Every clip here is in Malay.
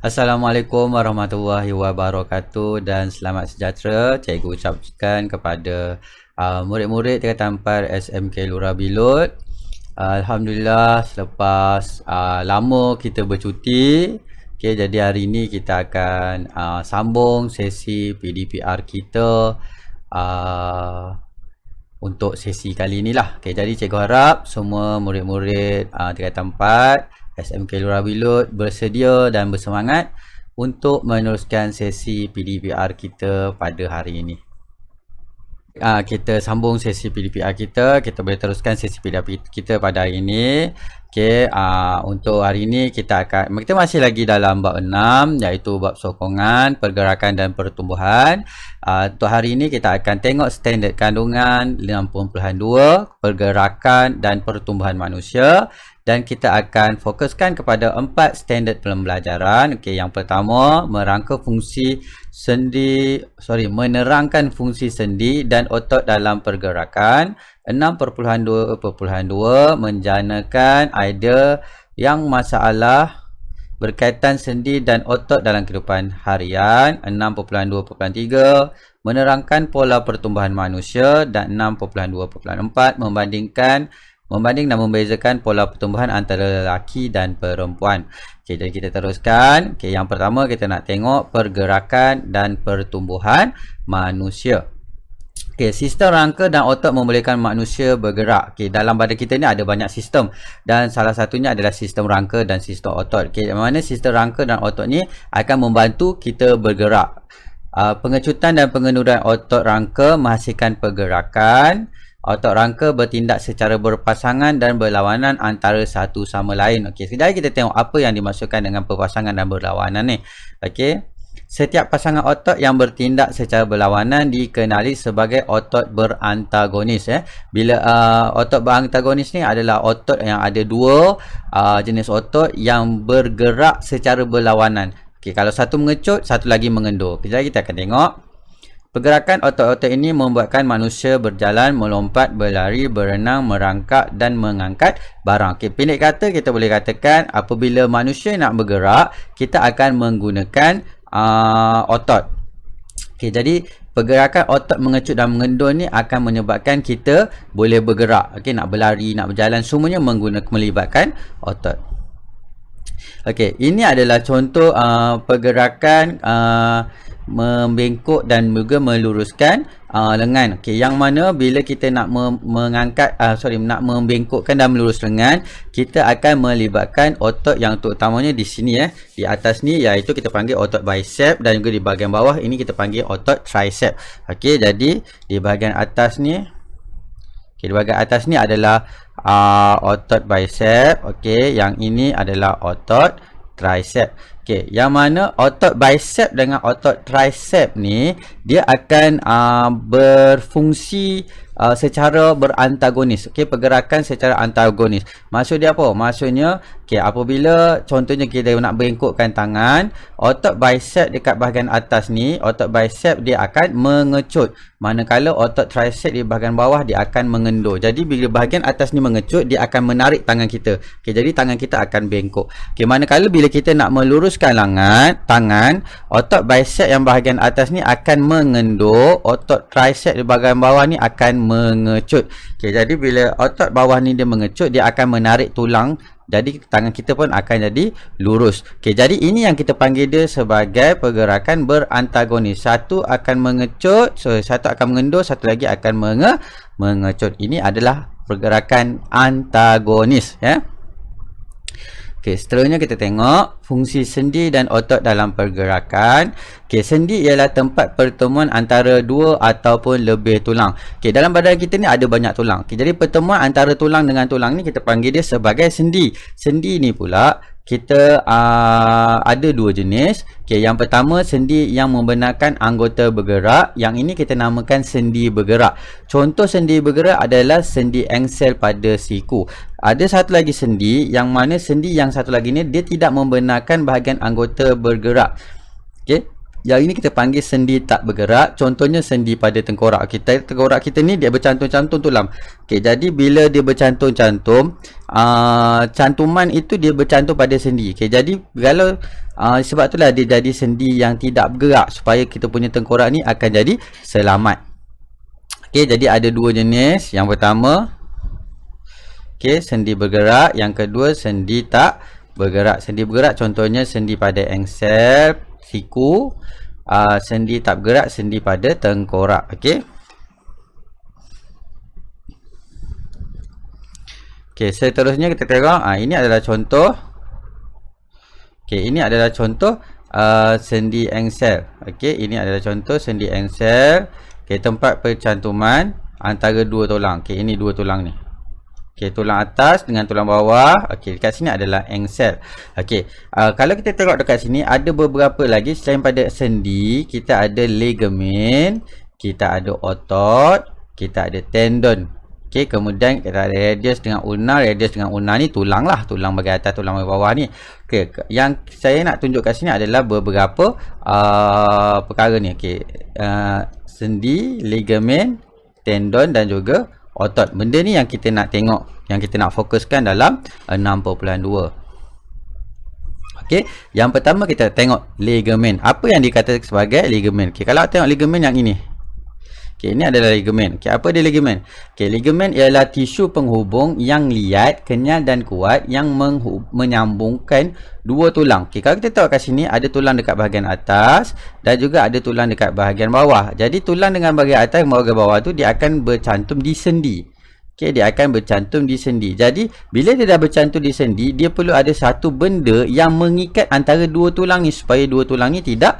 Assalamualaikum warahmatullahi wabarakatuh dan selamat sejahtera. Cikgu ucapkan kepada murid-murid tingkatan 4 SMK Lura Bilot. Alhamdulillah selepas lama kita bercuti. Okay, jadi hari ini kita akan sambung sesi PDPR kita untuk sesi kali inilah. Okay, jadi cikgu harap semua murid-murid tingkatan 4 SMK Lura Bilot bersedia dan bersemangat untuk meneruskan sesi PDPR kita pada hari ini. Kita sambung sesi PDPR kita boleh teruskan sesi PDPR kita pada hari ini. Okay, untuk hari ini kita masih lagi dalam bab 6 iaitu bab sokongan, pergerakan dan pertumbuhan. Untuk hari ini kita akan tengok standard kandungan 6.2 pergerakan dan pertumbuhan manusia. Dan kita akan fokuskan kepada 4 standard pembelajaran. Okey, yang pertama menerangkan fungsi sendi dan otot dalam pergerakan. 6.2.2 menjanakan idea yang masalah berkaitan sendi dan otot dalam kehidupan harian. 6.2.3 menerangkan pola pertumbuhan manusia dan 6.2.4 membanding dan membezakan pola pertumbuhan antara lelaki dan perempuan. Okay, jadi kita teruskan. Okay, yang pertama kita nak tengok pergerakan dan pertumbuhan manusia. Okay, sistem rangka dan otot membolehkan manusia bergerak. Okay, dalam badan kita ni ada banyak sistem dan salah satunya adalah sistem rangka dan sistem otot. Okay, mana sistem rangka dan otot ni akan membantu kita bergerak. Pengecutan dan pengenduran otot rangka menghasilkan pergerakan. Otot rangka bertindak secara berpasangan dan berlawanan antara satu sama lain. Okey, sekejap kita tengok apa yang dimaksudkan dengan berpasangan dan berlawanan ni. Okey. Setiap pasangan otot yang bertindak secara berlawanan dikenali sebagai otot berantagonis. Bila otot berantagonis ni adalah otot yang ada dua jenis otot yang bergerak secara berlawanan. Okey, kalau satu mengecut, satu lagi mengendur. Sekejap kita akan tengok. Pergerakan otot-otot ini membuatkan manusia berjalan, melompat, berlari, berenang, merangkak dan mengangkat barang. Okay, pendek kata kita boleh katakan apabila manusia nak bergerak, kita akan menggunakan otot. Okay, jadi pergerakan otot mengecut dan mengendur ni akan menyebabkan kita boleh bergerak. Okay, nak berlari, nak berjalan, semuanya melibatkan otot. Okay, ini adalah contoh pergerakan membengkok dan juga meluruskan lengan. Okey, yang mana bila kita nak nak membengkokkan dan melurus lengan, kita akan melibatkan otot yang terutamanya di sini di atas ni, iaitu kita panggil otot bicep, dan juga di bahagian bawah ini kita panggil otot tricep. Okey, jadi di bahagian atas ni, di bahagian atas ni adalah otot bicep. Okey, yang ini adalah otot tricep. Okey, yang mana otot bicep dengan otot tricep ni dia akan berfungsi secara berantagonis. Okey, pergerakan secara antagonis. Maksud dia apa? Maksudnya okey, apabila contohnya kita nak bengkokkan tangan, otot bicep dekat bahagian atas ni, otot bicep dia akan mengecut, manakala otot tricep di bahagian bawah dia akan mengendur. Jadi bila bahagian atas ni mengecut, dia akan menarik tangan kita. Okey, jadi tangan kita akan bengkok. Okey, manakala bila kita nak meluruskan tangan, otot bicep yang bahagian atas ni akan mengendur, otot tricep di bahagian bawah ni akan mengecut. Okey, jadi bila otot bawah ni dia mengecut, dia akan menarik tulang. Jadi tangan kita pun akan jadi lurus. Okey, jadi ini yang kita panggil dia sebagai pergerakan berantagonis. Satu akan mengecut, satu akan mengendur, satu lagi akan mengecut. Ini adalah pergerakan antagonis, ya. Okey, seterusnya kita tengok fungsi sendi dan otot dalam pergerakan. Okey, sendi ialah tempat pertemuan antara dua ataupun lebih tulang. Okey, dalam badan kita ni ada banyak tulang. Okey, jadi pertemuan antara tulang dengan tulang ni kita panggil dia sebagai sendi. Sendi ni pula kita ada dua jenis. Okey, yang pertama sendi yang membenarkan anggota bergerak. Yang ini kita namakan sendi bergerak. Contoh sendi bergerak adalah sendi engsel pada siku. Ada satu lagi sendi, yang mana sendi yang satu lagi ni dia tidak membenarkan bahagian anggota bergerak. Okey. Yang ini kita panggil sendi tak bergerak. Contohnya sendi pada tengkorak kita. Tengkorak kita ni dia bercantum-cantum tulang. Okey, jadi bila dia bercantum-cantum, cantuman itu dia bercantum pada sendi. Okey, jadi kalau sebab itulah dia jadi sendi yang tidak bergerak, supaya kita punya tengkorak ni akan jadi selamat. Okey, jadi ada dua jenis. Yang pertama, okey, sendi bergerak. Yang kedua, sendi tak bergerak. Sendi bergerak contohnya sendi pada engsel, siku. Sendi tak bergerak, sendi pada tengkorak. Okey. Okey, seterusnya kita tengok, ini adalah contoh. Okey, ini adalah contoh sendi engsel. Okey, ini adalah contoh sendi engsel. Okey, tempat percantuman antara dua tulang. Okey, ini dua tulang ni. Okey, tulang atas dengan tulang bawah. Okey, dekat sini adalah engsel. Okey, kalau kita tengok dekat sini ada beberapa lagi selain pada sendi. Kita ada ligamen, kita ada otot, kita ada tendon. Okey, kemudian kita ada radius dengan ulnar. Radius dengan ulnar ni tulang lah, tulang bahagian atas, tulang bahagian bawah ni. Okey, yang saya nak tunjuk kat sini adalah beberapa perkara ni. Okey, sendi, ligamen, tendon dan juga otot. Benda ni yang kita nak tengok, yang kita nak fokuskan dalam 6.2. Okey, yang pertama kita tengok ligamen. Apa yang dikatakan sebagai ligamen? Okey, kalau tengok ligamen yang ini. Okey, ini adalah ligamen. Okey, apa dia ligamen? Okey, ligamen ialah tisu penghubung yang liat, kenyal dan kuat yang menyambungkan dua tulang. Okey, kalau kita tengok kat sini ada tulang dekat bahagian atas dan juga ada tulang dekat bahagian bawah. Jadi tulang dengan bahagian atas dan bahagian bawah tu dia akan bercantum di sendi. Okey, dia akan bercantum di sendi. Jadi bila dia dah bercantum di sendi, dia perlu ada satu benda yang mengikat antara dua tulang ni supaya dua tulang ni tidak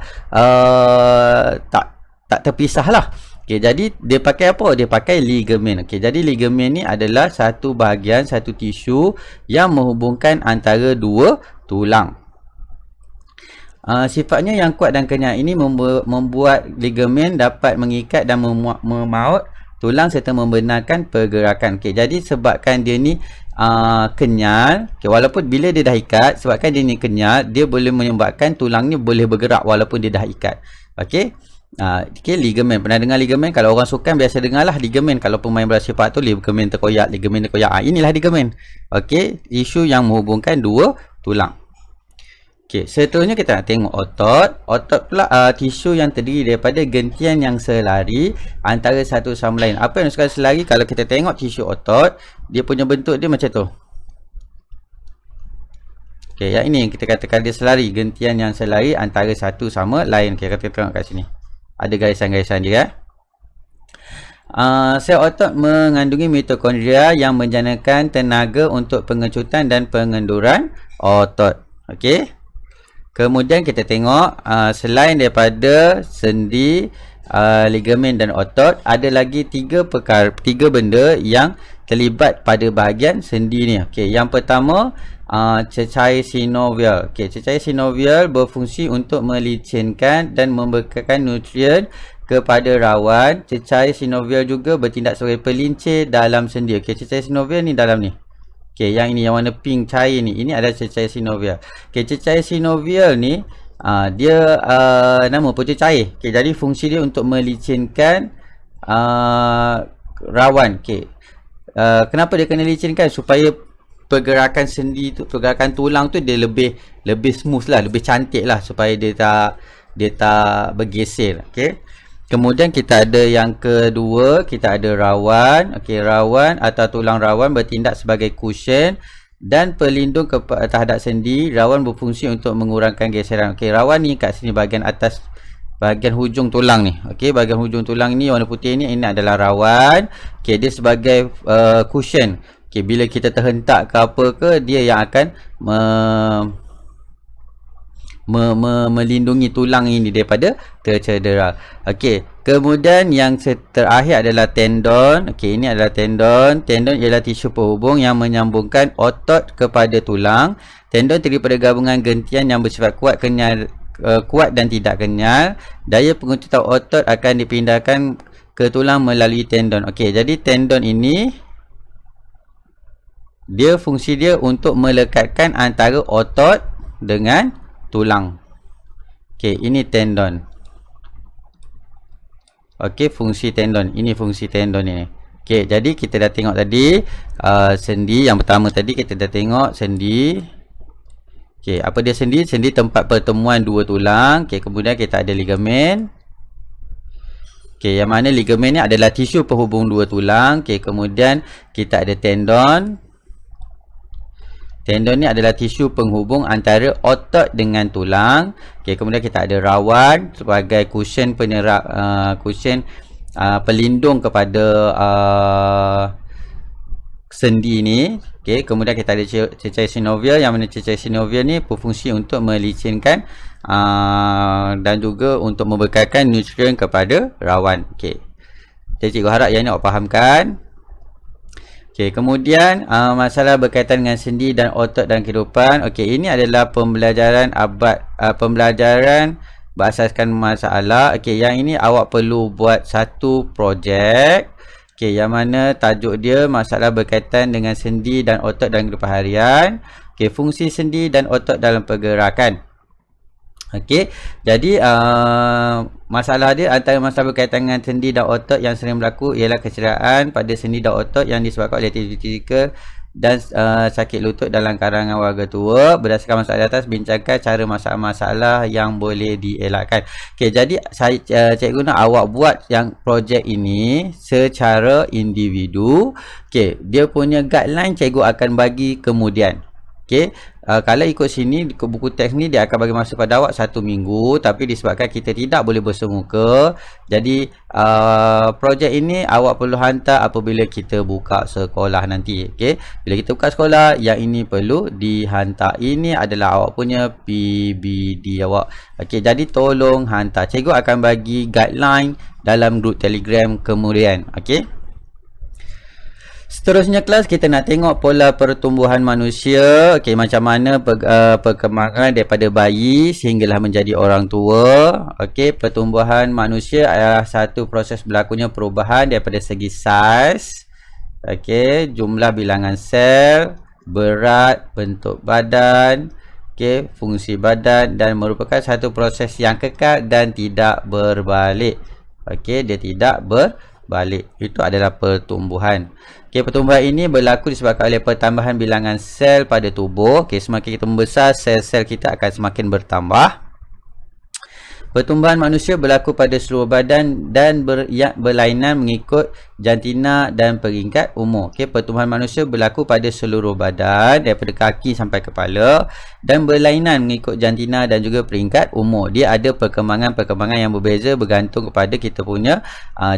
tak terpisah lah. Okey, jadi dia pakai apa? Dia pakai ligamen. Okey, jadi ligamen ni adalah satu bahagian, satu tisu yang menghubungkan antara dua tulang. Sifatnya yang kuat dan kenyal ini membuat ligamen dapat mengikat dan memaut tulang serta membenarkan pergerakan. Okey, jadi sebabkan dia ni kenyal, okay, walaupun bila dia dah ikat, sebabkan dia ni kenyal, dia boleh menyebabkan tulang ni boleh bergerak walaupun dia dah ikat. Okey. Okay, ligamen. Pernah dengar ligamen? Kalau orang sukan biasa dengar lah ligamen. Kalau pemain bola sepak tu ligamen terkoyak, ligamen terkoyak. Inilah ligamen. Okey, isu yang menghubungkan dua tulang. Okey, seterusnya kita nak tengok otot. Otot pula tisu yang terdiri daripada gentian yang selari antara satu sama lain. Apa yang sekali selari? Kalau kita tengok tisu otot, dia punya bentuk dia macam tu. Okey, yang ini kita katakan dia selari, gentian yang selari antara satu sama lain. Okey, kita tengok kat sini. Ada garisan-garisan dia. Sel otot mengandungi mitokondria yang menjanakan tenaga untuk pengecutan dan pengenduran otot. Okey. Kemudian kita tengok selain daripada sendi, ligamen dan otot, ada lagi tiga benda yang terlibat pada bahagian sendi ni. Okey, yang pertama cecair sinovial. Okey, cecair sinovial berfungsi untuk melicinkan dan membekalkan nutrien kepada rawan. Cecair sinovial juga bertindak sebagai pelincir dalam sendi. Okey, cecair sinovial ni dalam ni. Okey, yang ini yang warna pink cair ni, ini adalah cecair sinovial. Okey, cecair sinovial ni dia nama putih cair. Okey, jadi fungsi dia untuk melicinkan rawan. Okey. Kenapa dia kena licinkan? Supaya pergerakan sendi tu, pergerakan tulang tu dia lebih smooth lah, lebih cantik lah, supaya dia tak bergeser. Okey. Kemudian kita ada yang kedua, kita ada rawan. Okey, rawan atau tulang rawan bertindak sebagai cushion dan pelindung terhadap sendi. Rawan berfungsi untuk mengurangkan geseran. Okey, rawan ni kat sini bahagian atas, bahagian hujung tulang ni. Okey, bahagian hujung tulang ni warna putih ni, ini adalah rawan. Okey, dia sebagai cushion. Okey, bila kita terhentak ke apa ke, dia yang akan melindungi tulang ini daripada tercedera. Okey, kemudian yang terakhir adalah tendon. Okey, ini adalah tendon. Tendon ialah tisu penghubung yang menyambungkan otot kepada tulang. Tendon terdiri pada gabungan gentian yang bersifat kuat, kenyal, kuat dan tidak kenyal. Daya pengecutan otot akan dipindahkan ke tulang melalui tendon. Okey, jadi tendon ini dia fungsi dia untuk melekatkan antara otot dengan tulang. Okey, ini tendon. Okey, fungsi tendon. Ini fungsi tendon ini. Okey, jadi kita dah tengok tadi sendi yang pertama tadi kita dah tengok sendi. Okey, apa dia sendi? Sendi tempat pertemuan dua tulang. Okey, kemudian kita ada ligamen. Okey, yang mana ligamen ni adalah tisu penghubung dua tulang. Okey, kemudian kita ada tendon. Tendon ni adalah tisu penghubung antara otot dengan tulang. Okey, kemudian kita ada rawan sebagai cushion penyerap cushion pelindung kepada sendi ni. Okey, kemudian kita ada cecair synovial, yang mana cecair synovial ni berfungsi untuk melicinkan dan juga untuk membekalkan nutrien kepada rawan. Okey. Jadi cikgu harap yang ni awak fahamkan. Okey, kemudian masalah berkaitan dengan sendi dan otot dan kehidupan. Okey, ini adalah pembelajaran pembelajaran berasaskan masalah. Okey, yang ini awak perlu buat satu projek. Okey, yang mana tajuk dia masalah berkaitan dengan sendi dan otot dalam kehidupan harian. Okey, fungsi sendi dan otot dalam pergerakan. Okey, jadi masalah dia antara masalah berkaitan dengan sendi dan otot yang sering berlaku ialah kecederaan pada sendi dan otot yang disebabkan oleh aktiviti fizikal dan sakit lutut dalam kalangan warga tua. Berdasarkan masalah di atas, bincangkan cara masalah-masalah yang boleh dielakkan. Okey, jadi cikgu nak awak buat yang projek ini secara individu. Okey, dia punya guideline cikgu akan bagi kemudian. Okey, kalau ikut sini buku teks ni dia akan bagi masa pada awak 1 minggu, tapi disebabkan kita tidak boleh bersemuka, jadi projek ini awak perlu hantar apabila kita buka sekolah nanti. Okey, bila kita buka sekolah, yang ini perlu dihantar. Ini adalah awak punya PBD awak. Okey, jadi tolong hantar. Cikgu akan bagi guideline dalam grup Telegram kemudian. Okey, seterusnya kelas kita nak tengok pola pertumbuhan manusia. Okey, macam mana perkembangan daripada bayi sehinggalah menjadi orang tua. Okey, pertumbuhan manusia adalah satu proses berlakunya perubahan daripada segi saiz, okey, jumlah bilangan sel, berat, bentuk badan, okey, fungsi badan, dan merupakan satu proses yang kekal dan tidak berbalik. Okey, dia tidak berbalik. Itu adalah pertumbuhan. Okey, pertumbuhan ini berlaku disebabkan oleh pertambahan bilangan sel pada tubuh. Okey, semakin kita membesar, sel-sel kita akan semakin bertambah. Pertumbuhan manusia berlaku pada seluruh badan dan berlainan mengikut jantina dan peringkat umur. Okey, pertumbuhan manusia berlaku pada seluruh badan daripada kaki sampai kepala dan berlainan mengikut jantina dan juga peringkat umur. Dia ada perkembangan-perkembangan yang berbeza bergantung kepada kita punya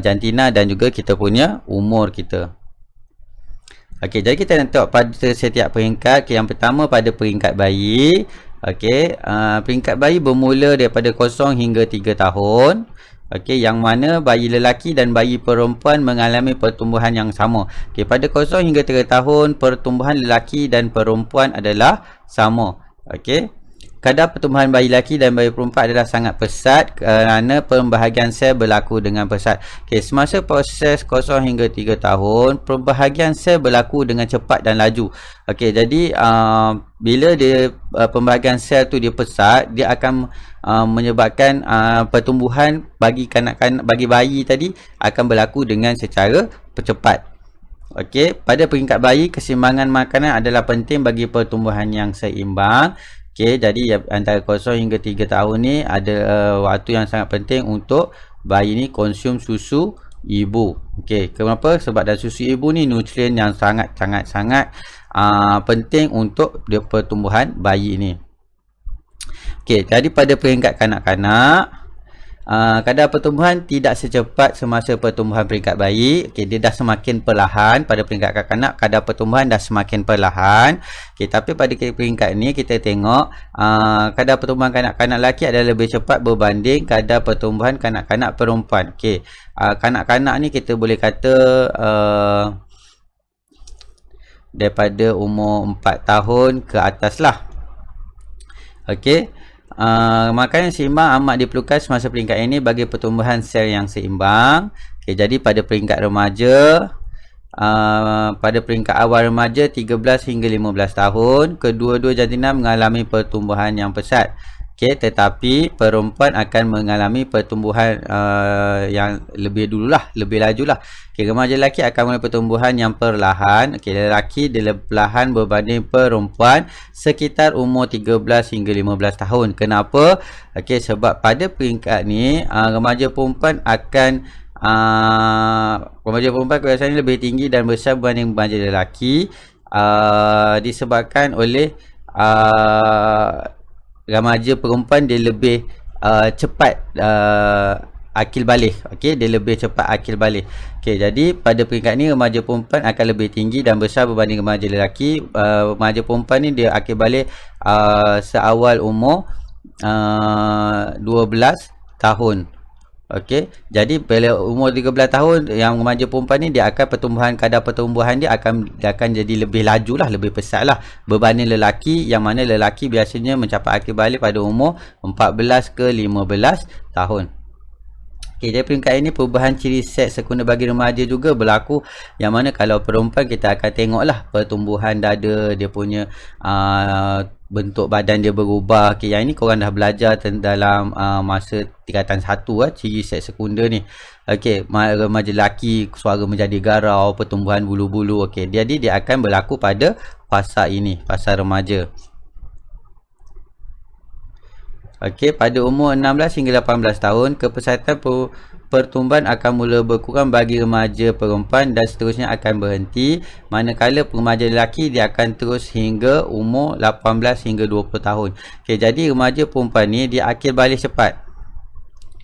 jantina dan juga kita punya umur kita. Okey, jadi kita nak tengok pada setiap peringkat. Okay, yang pertama pada peringkat bayi. Okey, peringkat bayi bermula daripada 0 hingga 3 tahun. Okey, yang mana bayi lelaki dan bayi perempuan mengalami pertumbuhan yang sama. Okey, pada 0 hingga 3 tahun pertumbuhan lelaki dan perempuan adalah sama. Okey, kadar pertumbuhan bayi lelaki dan bayi perempuan adalah sangat pesat kerana pembahagian sel berlaku dengan pesat. Okey, semasa proses 0 hingga 3 tahun, pembahagian sel berlaku dengan cepat dan laju. Okey, jadi bila dia pembahagian sel tu dia pesat, dia akan menyebabkan pertumbuhan bagi kanak-kanak, bagi bayi tadi akan berlaku dengan secara cepat. Okey, pada peringkat bayi, keseimbangan makanan adalah penting bagi pertumbuhan yang seimbang. Okey, jadi antara 0 hingga 3 tahun ni ada waktu yang sangat penting untuk bayi ni konsum susu ibu. Okey, kenapa? Sebab dalam susu ibu ni nutrien yang sangat penting untuk dia pertumbuhan bayi ni. Okey, jadi pada peringkat kanak-kanak, kadar pertumbuhan tidak secepat semasa pertumbuhan peringkat bayi. Okey, dia dah semakin perlahan. Pada peringkat kanak-kanak, kadar pertumbuhan dah semakin perlahan. Okey, tapi pada peringkat ni kita tengok kadar pertumbuhan kanak-kanak lelaki adalah lebih cepat berbanding kadar pertumbuhan kanak-kanak perempuan. Okey, kanak-kanak ni kita boleh kata daripada umur 4 tahun ke atas lah. Okey, makanan seimbang amat diperlukan semasa peringkat ini bagi pertumbuhan sel yang seimbang. Okay, jadi pada peringkat remaja, pada peringkat awal remaja 13 hingga 15 tahun, kedua-dua jantina mengalami pertumbuhan yang pesat. Okey, tetapi perempuan akan mengalami pertumbuhan yang lebih dululah, lebih lajulah. Okey, remaja lelaki akan mengalami pertumbuhan yang perlahan. Okey, lelaki dia perlahan berbanding perempuan sekitar umur 13 hingga 15 tahun. Kenapa? Okey, sebab pada peringkat ni remaja perempuan akan remaja perempuan kebiasaannya lebih tinggi dan besar berbanding remaja lelaki disebabkan oleh remaja perempuan dia lebih cepat akil balik. Okey, dia lebih cepat akil balik. Okey, jadi pada peringkat ni remaja perempuan akan lebih tinggi dan besar berbanding remaja lelaki. Remaja perempuan ni dia akil balik seawal umur 12 tahun. Okey, jadi bila umur 13 tahun yang remaja perempuan ni dia akan kadar pertumbuhan dia akan jadi lebih laju lah, lebih pesat lah berbanding lelaki, yang mana lelaki biasanya mencapai akil balik pada umur 14 ke 15 tahun. Okey, jadi peringkat ini perubahan ciri seks sekunder bagi remaja juga berlaku, yang mana kalau perempuan kita akan tengoklah pertumbuhan dada dia punya, bentuk badan dia berubah. Okey, yang ini korang dah belajar dalam masa tingkatan 1 ciri seks sekunder ni. Okey, remaja lelaki suara menjadi garau, pertumbuhan bulu-bulu. Okey, jadi dia akan berlaku pada fasa ini, fasa remaja. Okey, pada umur 16 hingga 18 tahun, kepesatan pertumbuhan akan mula berkurang bagi remaja perempuan dan seterusnya akan berhenti. Manakala remaja lelaki dia akan terus hingga umur 18 hingga 20 tahun. Okey, jadi remaja perempuan ni dia akil balik cepat.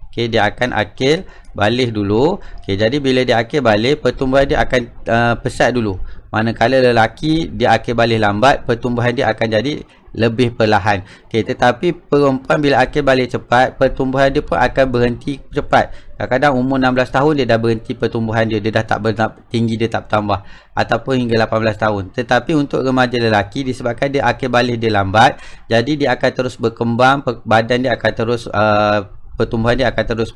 Okey, dia akan akil balik dulu. Okey, jadi bila dia akil balik, pertumbuhan dia akan pesat dulu. Manakala lelaki dia akil balik lambat, pertumbuhan dia akan jadi lebih perlahan. Okey, tetapi perempuan bila akil balik cepat, pertumbuhan dia pun akan berhenti cepat. Kadang-kadang umur 16 tahun dia dah berhenti pertumbuhan dia dah tak tinggi, dia tak bertambah, ataupun hingga 18 tahun. Tetapi untuk remaja lelaki, disebabkan dia akil balik dia lambat, jadi dia akan terus berkembang, badan dia akan terus pertumbuhan dia akan terus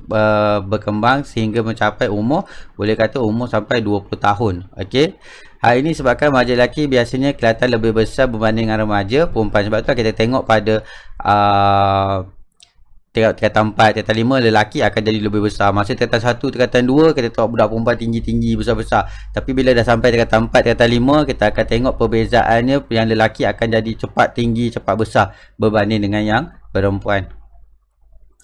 berkembang sehingga mencapai umur, boleh kata umur sampai 20 tahun. Okey. Hal ini sebabkan remaja lelaki biasanya kelihatan lebih besar berbanding dengan remaja perempuan. Sebab tu kita tengok pada tingkatan 4, tingkatan 5 lelaki akan jadi lebih besar. Masa tingkatan 1, tingkatan 2 kita tengok budak perempuan tinggi-tinggi, besar-besar. Tapi bila dah sampai tingkatan 4, tingkatan 5 kita akan tengok perbezaannya, yang lelaki akan jadi cepat tinggi, cepat besar berbanding dengan yang perempuan.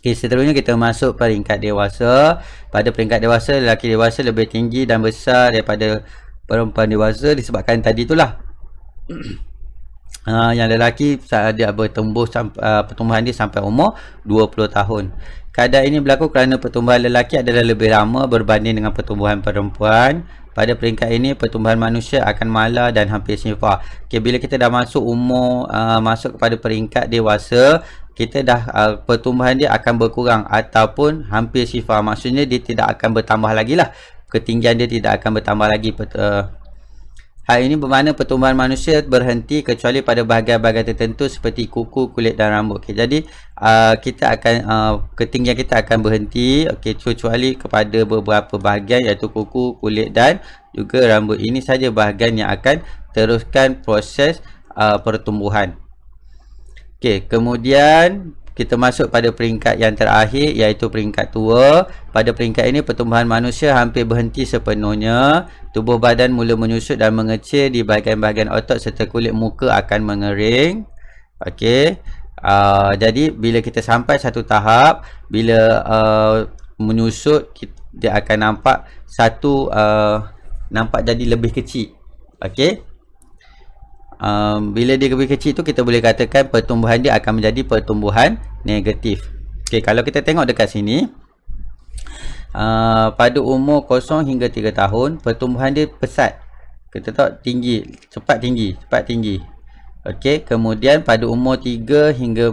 Okay, seterusnya kita masuk peringkat dewasa. Pada peringkat dewasa, lelaki dewasa lebih tinggi dan besar daripada perempuan dewasa disebabkan tadi itulah yang lelaki dia pertumbuhan dia sampai umur 20 tahun. Keadaan ini berlaku kerana pertumbuhan lelaki adalah lebih lama berbanding dengan pertumbuhan perempuan. Pada peringkat ini, pertumbuhan manusia akan mala dan hampir sifar. Okay, bila kita dah masuk umur, masuk kepada peringkat dewasa, kita dah pertumbuhan dia akan berkurang ataupun hampir sifar. Maksudnya dia tidak akan bertambah lagi lah. Ketinggian dia tidak akan bertambah lagi. Hal ini bermakna pertumbuhan manusia berhenti kecuali pada bahagian-bahagian tertentu seperti kuku, kulit dan rambut. Okay, jadi kita akan ketinggian kita akan berhenti, kecuali kepada beberapa bahagian iaitu kuku, kulit dan juga rambut. Ini saja bahagian yang akan teruskan proses pertumbuhan. Okey, kemudian kita masuk pada peringkat yang terakhir iaitu peringkat tua. Pada peringkat ini pertumbuhan manusia hampir berhenti sepenuhnya. Tubuh badan mula menyusut dan mengecil di bahagian-bahagian otot serta kulit muka akan mengering. Okey. Jadi bila kita sampai satu tahap, bila menyusut, dia akan nampak nampak jadi lebih kecil. Okey. Bila dia lebih kecil tu kita boleh katakan pertumbuhan dia akan menjadi pertumbuhan negatif. Okey, kalau kita tengok dekat sini, pada umur 0 hingga 3 tahun pertumbuhan dia pesat. Kita tengok tinggi, cepat tinggi. Okey, kemudian pada umur 3 hingga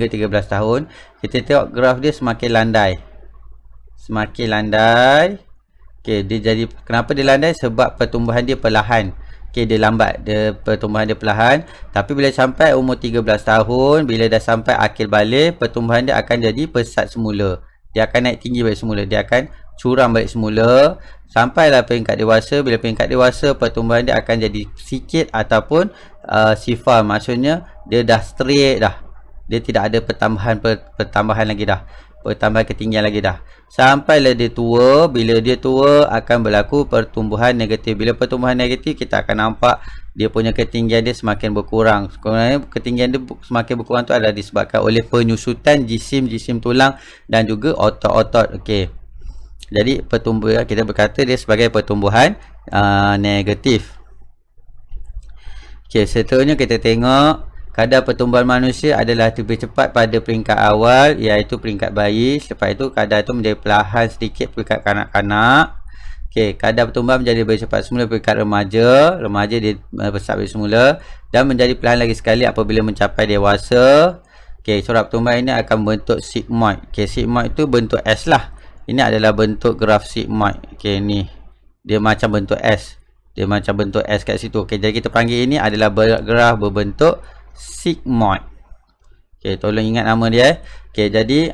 13 tahun kita tengok graf dia semakin landai. Okey, dia jadi, kenapa dia landai? Sebab pertumbuhan dia perlahan. Okey, dia lambat, pertumbuhan dia perlahan. Tapi bila sampai umur 13 tahun, bila dah sampai akil balik, pertumbuhan dia akan jadi pesat semula. Dia akan naik tinggi balik semula. Dia akan curam balik semula. Sampailah peringkat dewasa. Bila peringkat dewasa, pertumbuhan dia akan jadi sikit ataupun sifar. Maksudnya, dia dah straight dah. dia tidak ada pertambahan lagi dah. Pertambahan ketinggian lagi dah. Sampailah dia tua, bila dia tua akan berlaku pertumbuhan negatif. Bila pertumbuhan negatif, kita akan nampak dia punya ketinggian dia semakin berkurang. Sebenarnya ketinggian dia semakin berkurang tu adalah disebabkan oleh penyusutan jisim-jisim tulang dan juga otot-otot. Okey. Jadi pertumbuhan, kita berkata dia sebagai pertumbuhan negatif. Okey, seterusnya kita tengok kadar pertumbuhan manusia adalah lebih cepat pada peringkat awal, iaitu peringkat bayi. Selepas itu kadar itu menjadi perlahan sedikit peringkat kanak-kanak. Okey, kadar pertumbuhan menjadi lebih cepat semula peringkat remaja. Remaja dia besar dari semula dan menjadi perlahan lagi sekali apabila mencapai dewasa. Okey, corak pertumbuhan ini akan membentuk sigmoid. Okey, sigmoid itu bentuk S lah. Ini adalah bentuk graf sigmoid. Okey, ni dia macam bentuk S. Dia macam bentuk S kat situ. Okey, jadi kita panggil ini adalah graf berbentuk sigmoid. Okey, tolong ingat nama dia. Okey, jadi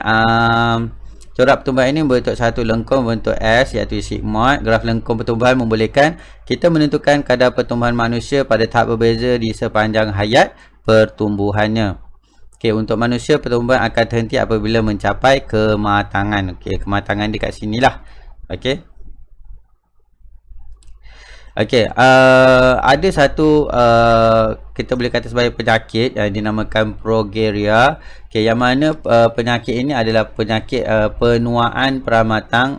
corak pertumbuhan ini membentuk satu lengkung bentuk S, iaitu sigmoid. Graf lengkung pertumbuhan membolehkan kita menentukan kadar pertumbuhan manusia pada tahap berbeza di sepanjang hayat pertumbuhannya. Okey, untuk manusia pertumbuhan akan terhenti apabila mencapai kematangan. Okey, kematangan di kat sinilah. Okey. Okey, ada satu kita boleh kata sebagai penyakit yang dinamakan progeria. Okey, yang mana penyakit ini adalah penyakit penuaan peramatang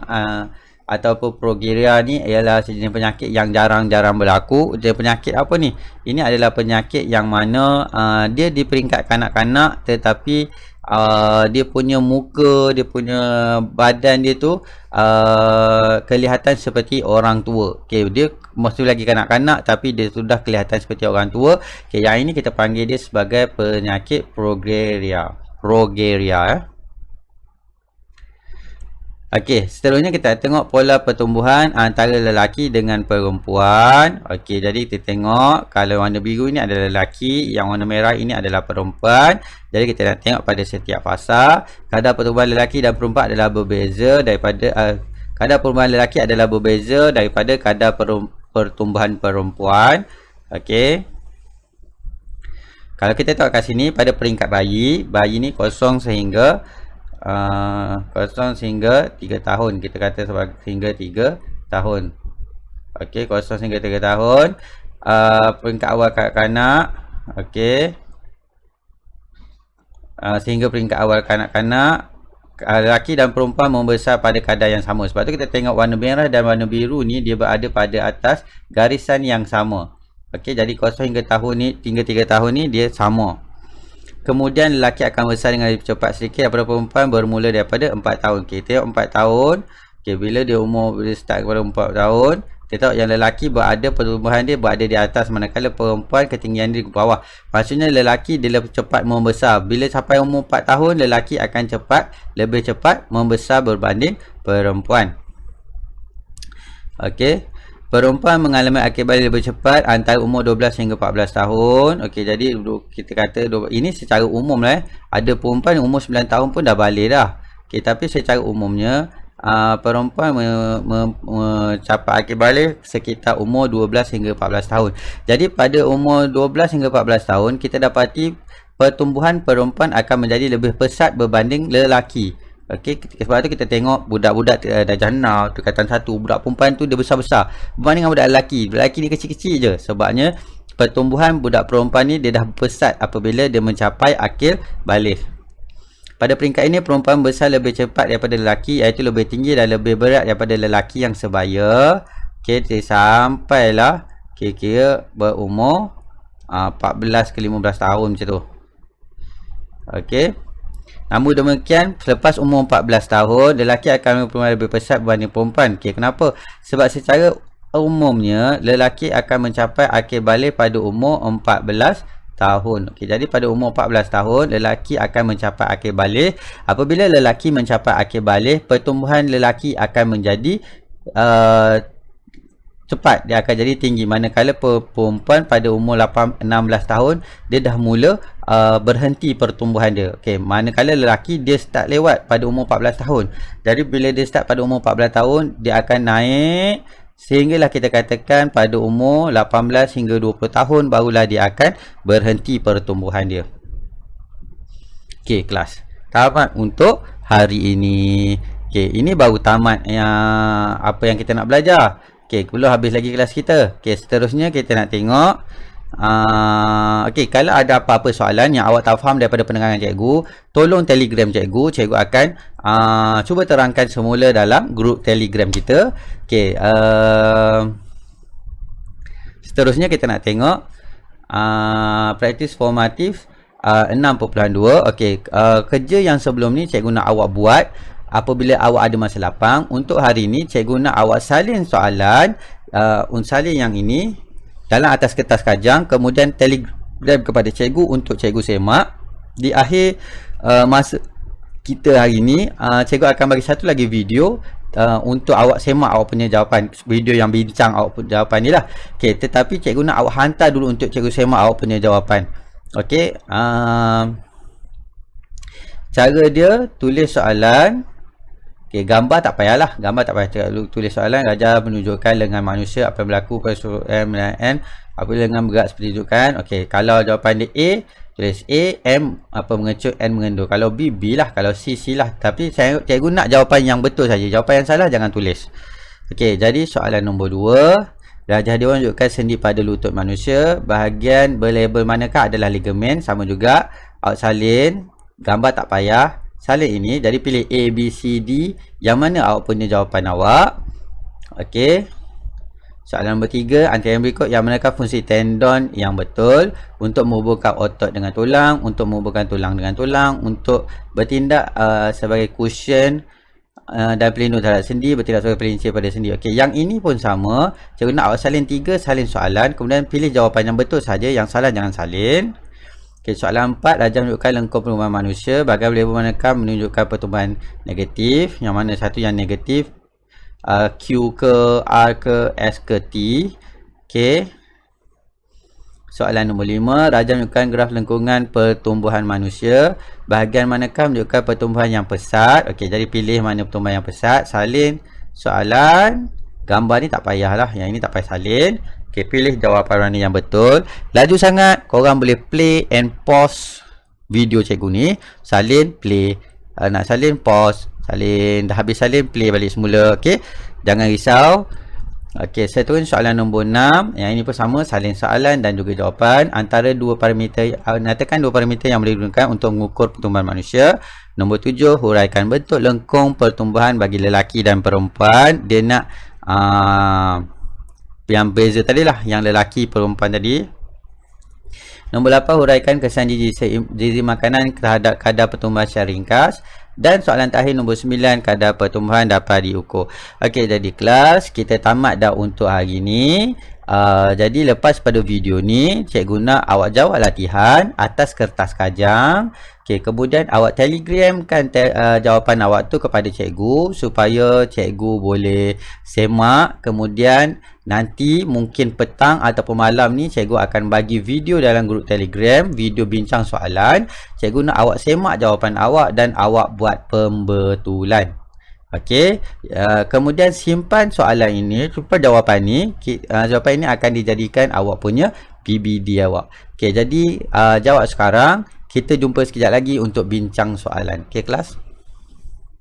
ataupun progeria ni ialah sejenis penyakit yang jarang-jarang berlaku. Dia penyakit apa ni? Ini adalah penyakit yang mana dia di peringkat kanak-kanak, tetapi dia punya muka, dia punya badan dia tu kelihatan seperti orang tua. Okey, dia masih lagi kanak-kanak tapi dia sudah kelihatan seperti orang tua. Okey, yang ini kita panggil dia sebagai penyakit progeria. Okey, seterusnya kita tengok pola pertumbuhan antara lelaki dengan perempuan. Okey, jadi kita tengok kalau warna biru ini adalah lelaki, yang warna merah ini adalah perempuan. Jadi kita nak tengok pada setiap fasa kadar pertumbuhan lelaki dan perempuan adalah berbeza daripada kadar pertumbuhan lelaki adalah berbeza daripada kadar pertumbuhan perempuan. Okey. Kalau kita tengok kat sini pada peringkat bayi ni 0 sehingga 0 sehingga 3 tahun. Kita kata sehingga 3 tahun. Okey, 0 sehingga 3 tahun. Peringkat awal kanak-kanak. Okey. Sehingga peringkat awal kanak-kanak, lelaki dan perempuan membesar pada kadar yang sama. Sebab tu kita tengok warna merah dan warna biru ni dia berada pada atas garisan yang sama. Okey, jadi 0 hingga 3 tahun ni dia sama. Kemudian lelaki akan besar dengan lebih cepat sedikit daripada perempuan bermula daripada 4 tahun. Okey, tengok 4 tahun. Okey, bila dia umur dia start kepada 4 tahun, kita tengok yang lelaki berada pertumbuhan dia berada di atas, manakala perempuan ketinggian dia ke bawah. Maksudnya lelaki dia lebih cepat membesar. Bila sampai umur 4 tahun, lelaki akan lebih cepat membesar berbanding perempuan. Okey. Perempuan mengalami akil balik lebih cepat antara umur 12 hingga 14 tahun. Okey, jadi kita kata ini secara umum lah. Ada perempuan umur 9 tahun pun dah balik dah. Okey, tapi secara umumnya perempuan mencapai akil balik sekitar umur 12 hingga 14 tahun. Jadi pada umur 12 hingga 14 tahun kita dapati pertumbuhan perempuan akan menjadi lebih pesat berbanding lelaki. Okey, sebab tu kita tengok budak-budak darjah 6, tingkatan 1, budak perempuan tu dia besar-besar berbanding dengan budak lelaki. Lelaki ni kecil-kecil je. Sebabnya pertumbuhan budak perempuan ni dia dah pesat apabila dia mencapai akil balik. Pada peringkat ini perempuan besar lebih cepat daripada lelaki, iaitu lebih tinggi dan lebih berat daripada lelaki yang sebaya. Okey, sampailah kira-kira berumur 14 ke 15 tahun macam tu. Okey. Namun demikian, selepas umur 14 tahun, lelaki akan lebih pesat berbanding perempuan. Okey, kenapa? Sebab secara umumnya, lelaki akan mencapai akil balik pada umur 14 tahun. Okey, jadi pada umur 14 tahun, lelaki akan mencapai akil balik. Apabila lelaki mencapai akil balik, pertumbuhan lelaki akan menjadi cepat, dia akan jadi tinggi, manakala perempuan pada umur 16 tahun dia dah mula berhenti pertumbuhan dia. Okey, manakala lelaki dia start lewat pada umur 14 tahun. Jadi bila dia start pada umur 14 tahun, dia akan naik sehinggalah kita katakan pada umur 18 hingga 20 tahun barulah dia akan berhenti pertumbuhan dia. Okey, kelas. Tamat untuk hari ini. Okey, ini baru tamat yang apa yang kita nak belajar. Okey, belum habis lagi kelas kita. Okey, seterusnya kita nak tengok okey, kalau ada apa-apa soalan yang awak tak faham daripada penerangan cikgu, tolong Telegram cikgu. Cikgu akan cuba terangkan semula dalam grup Telegram kita. Okey, seterusnya kita nak tengok praktis formatif 6.2. Okey, kerja yang sebelum ni cikgu nak awak buat apabila awak ada masa lapang. Untuk hari ni cikgu nak awak salin soalan salin yang ini dalam atas kertas kajang, kemudian Telegram kepada cikgu untuk cikgu semak. Di akhir masa kita hari ni, cikgu akan bagi satu lagi video untuk awak semak awak punya jawapan, video yang bincang awak punya jawapan ni lah. Okey, tetapi cikgu nak awak hantar dulu untuk cikgu semak awak punya jawapan. Okey, cara dia tulis soalan. Okey, gambar tak payahlah, gambar tak payah. Tulis soalan, gajah menunjukkan lengan manusia, apa yang berlaku pada surat M dan N apabila lengan bergerak seperti tunjukkan. Okey, kalau jawapan dia A, tulis A, M apa mengecut, N mengendur. Kalau B, B lah. Kalau C, C lah. Tapi cikgu nak jawapan yang betul saja. Jawapan yang salah jangan tulis. Okey, jadi soalan nombor 2. Gajah dia menunjukkan sendi pada lutut manusia. Bahagian berlabel manakah adalah ligamen. Sama juga. Awak salin. Gambar tak payah. Salin ini. Jadi pilih A, B, C, D. Yang mana awak punya jawapan awak. Okey. Soalan nombor 3. Antara yang berikut, yang manakah fungsi tendon yang betul? Untuk menghubungkan otot dengan tulang. Untuk menghubungkan tulang dengan tulang. Untuk bertindak sebagai cushion dan pelindung terhadap sendi, bertindak sebagai pelincir pada sendi. Okey, yang ini pun sama. Cikgu nak awak salin 3 salin soalan, kemudian pilih jawapan yang betul saja, yang salah jangan salin. Okey, soalan 4. Rajah menunjukkan lengkung pertumbuhan manusia. Bahagian label manakah menunjukkan pertumbuhan negatif? Yang mana satu yang negatif? Q ke, R ke, S ke, T. Okey. Soalan nombor 5. Rajah menunjukkan graf lengkungan pertumbuhan manusia. Bahagian manakah menunjukkan pertumbuhan yang pesat? Okey, jadi pilih mana pertumbuhan yang pesat. Salin soalan. Gambar ni tak payahlah. Yang ini tak payah salin. Okey, pilih jawapan mana yang betul. Laju sangat. Korang boleh play and pause video cikgu ni. Salin, play. Nak salin, pause. Salin. Dah habis salin, play balik semula. Okey, jangan risau. Okey, saya turun soalan nombor 6. Yang ini pun sama, salin soalan dan juga jawapan. Antara dua parameter, nyatakan dua parameter yang boleh digunakan untuk mengukur pertumbuhan manusia. Nombor 7, huraikan bentuk lengkung pertumbuhan bagi lelaki dan perempuan. Dia nak yang beza tadi lah, yang lelaki perempuan tadi. Nombor 8, huraikan kesan gizi makanan terhadap kadar pertumbuhan secara ringkas. Dan soalan terakhir nombor 9, kadar pertumbuhan dapat diukur. Okey, jadi kelas kita tamat dah untuk hari ni. Jadi lepas pada video ni, cikgu nak awak jawab latihan atas kertas kajang. Okey, kemudian awak telegramkan jawapan awak tu kepada cikgu supaya cikgu boleh semak. Kemudian nanti mungkin petang ataupun malam ni cikgu akan bagi video dalam grup Telegram, video bincang soalan. Cikgu nak awak semak jawapan awak dan awak buat pembetulan. Okey, kemudian simpan soalan ini, simpan jawapan ni. Jawapan ini akan dijadikan awak punya PBD awak. Okey, jadi jawab sekarang. Kita jumpa sekejap lagi untuk bincang soalan. Okey kelas.